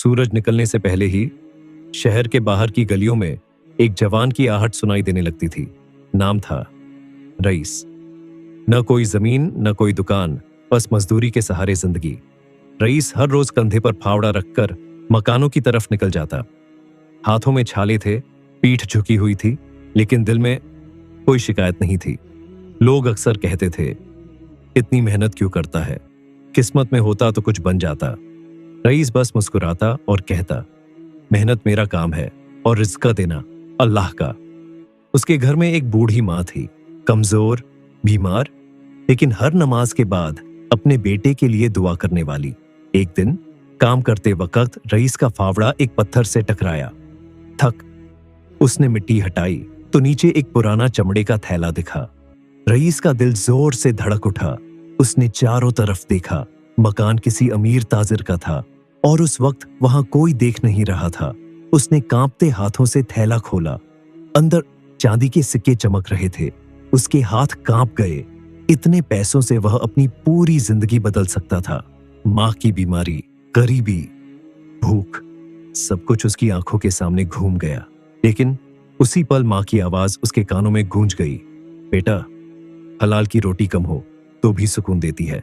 सूरज निकलने से पहले ही शहर के बाहर की गलियों में एक जवान की आहट सुनाई देने लगती थी। नाम था रईस। न कोई जमीन न कोई दुकान, बस मजदूरी के सहारे जिंदगी। रईस हर रोज कंधे पर फावड़ा रखकर मकानों की तरफ निकल जाता। हाथों में छाले थे, पीठ झुकी हुई थी, लेकिन दिल में कोई शिकायत नहीं थी। लोग अक्सर कहते थे, इतनी मेहनत क्यों करता है, किस्मत में होता तो कुछ बन जाता। रईस बस मुस्कुराता और कहता, मेहनत मेरा काम है और रिज़्क देना अल्लाह का। उसके घर में एक बूढ़ी माँ थी, कमजोर, बीमार, लेकिन हर नमाज के बाद अपने बेटे के लिए दुआ करने वाली। एक दिन काम करते वक्त रईस का फावड़ा एक पत्थर से टकराया। थक उसने मिट्टी हटाई तो नीचे एक पुराना चमड़े का थैला दिखा। रईस का दिल जोर से धड़क उठा। उसने चारों तरफ देखा। मकान किसी अमीर ताजिर का था और उस वक्त वहां कोई देख नहीं रहा था। उसने कांपते हाथों से थैला खोला। अंदर चांदी के सिक्के चमक रहे थे। उसके हाथ कांप गए। इतने पैसों से वह अपनी पूरी जिंदगी बदल सकता था। मां की बीमारी, गरीबी, भूख, सब कुछ उसकी आंखों के सामने घूम गया। लेकिन उसी पल मां की आवाज उसके कानों में गूंज गई, बेटा, हलाल की रोटी कम हो तो भी सुकून देती है।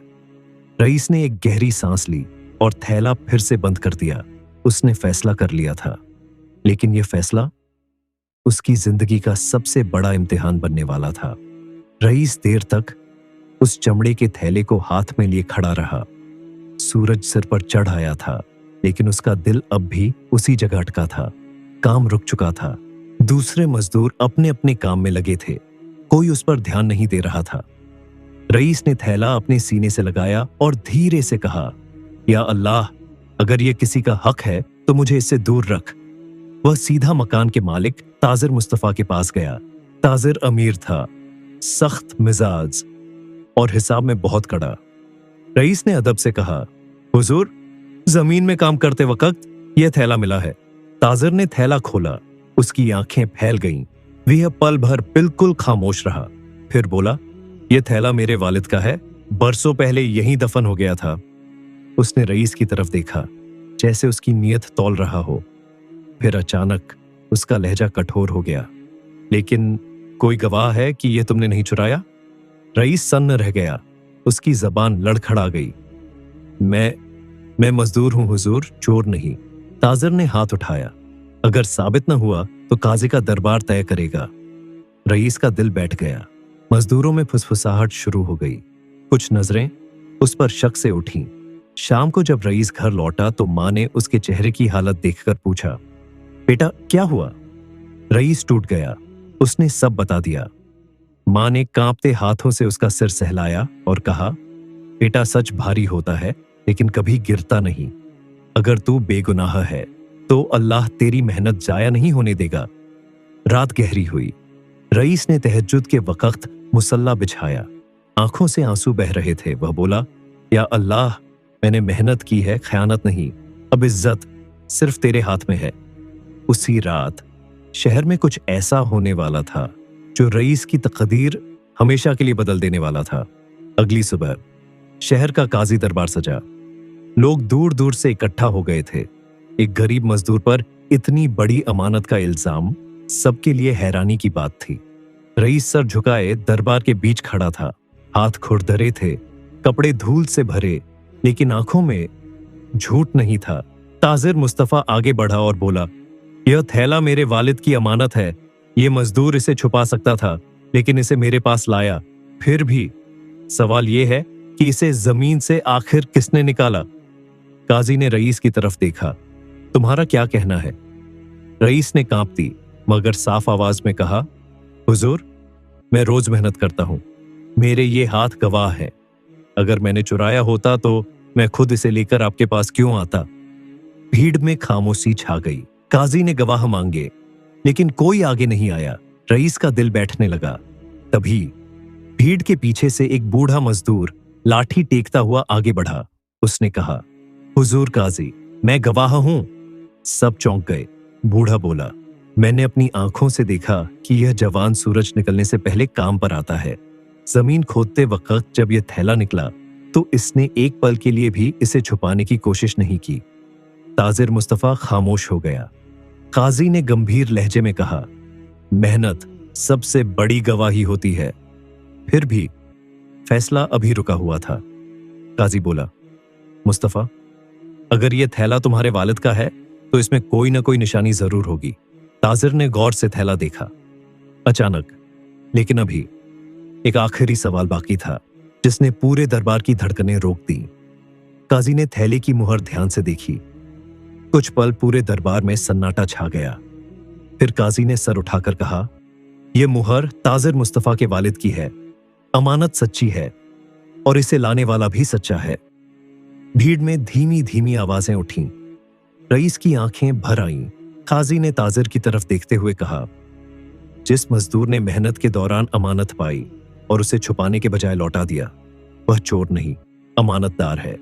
रईस ने एक गहरी सांस ली और थैला फिर से बंद कर दिया। उसने फैसला कर लिया था, लेकिन यह फैसला उसकी जिंदगी का सबसे बड़ा इम्तिहान बनने वाला था। रईस देर तक उस चमड़े के थैले को हाथ में लिए खड़ा रहा। सूरज सिर पर चढ़ आया था, लेकिन उसका दिल अब भी उसी जगह अटका था। काम रुक चुका था। दूसरे मजदूर अपने अपने काम में लगे थे। कोई उस पर ध्यान नहीं दे रहा था। रईस ने थैला अपने सीने से लगाया और धीरे से कहा, या अल्लाह, अगर यह किसी का हक है तो मुझे इससे दूर रख। वह सीधा मकान के मालिक ताजिर मुस्तफा के पास गया। ताजिर अमीर था, सख्त मिजाज और हिसाब में बहुत कड़ा। रईस ने अदब से कहा, हुजूर, जमीन में काम करते वक्त यह थैला मिला है। ताजिर ने थैला खोला। उसकी आंखें फैल गईं। वह पल भर बिल्कुल खामोश रहा, फिर बोला, यह थैला मेरे वालिद का है, बरसों पहले यहीं दफन हो गया था। उसने रईस की तरफ देखा, जैसे उसकी नीयत तौल रहा हो। फिर अचानक उसका लहजा कठोर हो गया, लेकिन कोई गवाह है कि यह तुमने नहीं चुराया? रईस सन्न रह गया। उसकी जबान लड़खड़ा गई। मैं मजदूर हूं हुजूर, चोर नहीं। ताजिर ने हाथ उठाया। अगर साबित न हुआ तो काजी का दरबार तय करेगा। रईस का दिल बैठ गया। मजदूरों में फुसफुसाहट शुरू हो गई। कुछ नजरें उस पर शक से उठीं। शाम को जब रईस घर लौटा तो मां ने उसके चेहरे की हालत देखकर पूछा, बेटा, क्या हुआ? रईस टूट गया। उसने सब बता दिया। मां ने कांपते हाथों से उसका सिर सहलाया और कहा, बेटा, सच भारी होता है लेकिन कभी गिरता नहीं। अगर तू बेगुनाह है तो अल्लाह तेरी मेहनत जाया नहीं होने देगा। रात गहरी हुई। रईस ने तहज्जुद के वक्त मुसल्ला बिछाया। आंखों से आंसू बह रहे थे। वह बोला, या अल्लाह, मैंने मेहनत की है, खयानत नहीं। अब इज्जत सिर्फ तेरे हाथ में है। उसी रात शहर में कुछ ऐसा होने वाला था जो रईस की तकदीर हमेशा के लिए बदल देने वाला था। अगली सुबह शहर का काजी दरबार सजा। लोग दूर दूर से इकट्ठा हो गए थे। एक गरीब मजदूर पर इतनी बड़ी अमानत का इल्जाम सबके लिए हैरानी की बात थी। रईस सर झुकाए दरबार के बीच खड़ा था। हाथ खुरदरे थे, कपड़े धूल से भरे, लेकिन आंखों में झूठ नहीं था। ताजिर मुस्तफा आगे बढ़ा और बोला, यह थैला मेरे वालिद की अमानत है। यह मजदूर इसे छुपा सकता था, लेकिन इसे मेरे पास लाया। फिर भी सवाल यह है कि इसे जमीन से आखिर किसने निकाला? काजी ने रईस की तरफ देखा। तुम्हारा क्या कहना है? रईस ने कांपती मगर साफ आवाज में कहा, हुजूर, मैं रोज मेहनत करता हूं। मेरे ये हाथ गवाह है। अगर मैंने चुराया होता तो मैं खुद इसे लेकर आपके पास क्यों आता? भीड़ में खामोशी छा गई। काजी ने गवाह मांगे, लेकिन कोई आगे नहीं आया। रईस का दिल बैठने लगा। तभी भीड़ के पीछे से एक बूढ़ा मजदूर लाठी टेकता हुआ आगे बढ़ा। उसने कहा, हुजूर काजी, मैं गवाह हूं। सब चौंक गए। बूढ़ा बोला, मैंने अपनी आंखों से देखा कि यह जवान सूरज निकलने से पहले काम पर आता है। जमीन खोदते वक्त जब यह थैला निकला तो इसने एक पल के लिए भी इसे छुपाने की कोशिश नहीं की। ताजिर मुस्तफा खामोश हो गया। काजी ने गंभीर लहजे में कहा, मेहनत सबसे बड़ी गवाही होती है। फिर भी फैसला अभी रुका हुआ था। काजी बोला, मुस्तफा, अगर यह थैला तुम्हारे वालिद का है तो इसमें कोई ना कोई निशानी जरूर होगी। ताजिर ने गौर से थैला देखा। अचानक, लेकिन अभी एक आखिरी सवाल बाकी था जिसने पूरे दरबार की धड़कनें रोक दी। काजी ने थैले की मुहर ध्यान से देखी। कुछ पल पूरे दरबार में सन्नाटा छा गया। फिर काजी ने सर उठाकर कहा, यह मुहर ताजिर मुस्तफा के वालिद की है। अमानत सच्ची है और इसे लाने वाला भी सच्चा है। भीड़ में धीमी धीमी आवाजें उठीं। रईस की आंखें भर आईं। काजी ने ताजिर की तरफ देखते हुए कहा, जिस मजदूर ने मेहनत के दौरान अमानत पाई और उसे छुपाने के बजाय लौटा दिया, वह चोर नहीं, अमानतदार है।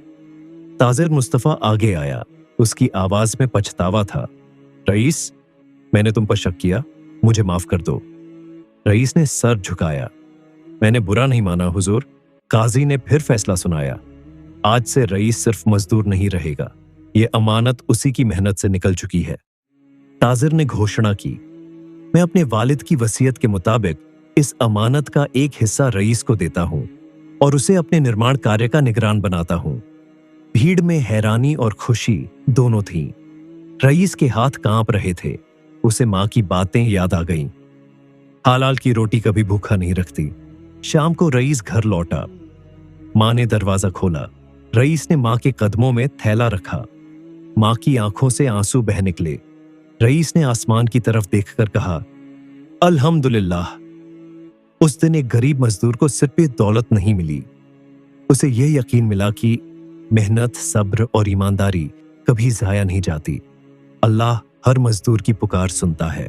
ताजिर मुस्तफा आगे आया। उसकी आवाज में पछतावा था। रईस, मैंने तुम पर शक किया, मुझे माफ कर दो। रईस ने सर झुकाया। मैंने बुरा नहीं माना हुजूर। काजी ने फिर फैसला सुनाया, आज से रईस सिर्फ मजदूर नहीं रहेगा, यह अमानत उसी की मेहनत से निकल चुकी है। ताजिर ने घोषणा की, मैं अपने वालिद की वसीयत के मुताबिक इस अमानत का एक हिस्सा रईस को देता हूं और उसे अपने निर्माण कार्य का निगरान बनाता हूं। भीड़ में हैरानी और खुशी दोनों थीं। रईस के हाथ कांप रहे थे। उसे मां की बातें याद आ गईं। हालाल की रोटी कभी भूखा नहीं रखती। शाम को रईस घर लौटा। मां ने दरवाजा खोला। रईस ने मां के कदमों में थैला रखा। मां की आंखों से आंसू बह निकले। रईस ने आसमान की तरफ देखकर कहा, अल्हम्दुलिल्लाह। उस दिन एक गरीब मजदूर को सिर्फ ये दौलत नहीं मिली, उसे यह यकीन मिला कि मेहनत, सब्र और ईमानदारी कभी जाया नहीं जाती। अल्लाह हर मजदूर की पुकार सुनता है।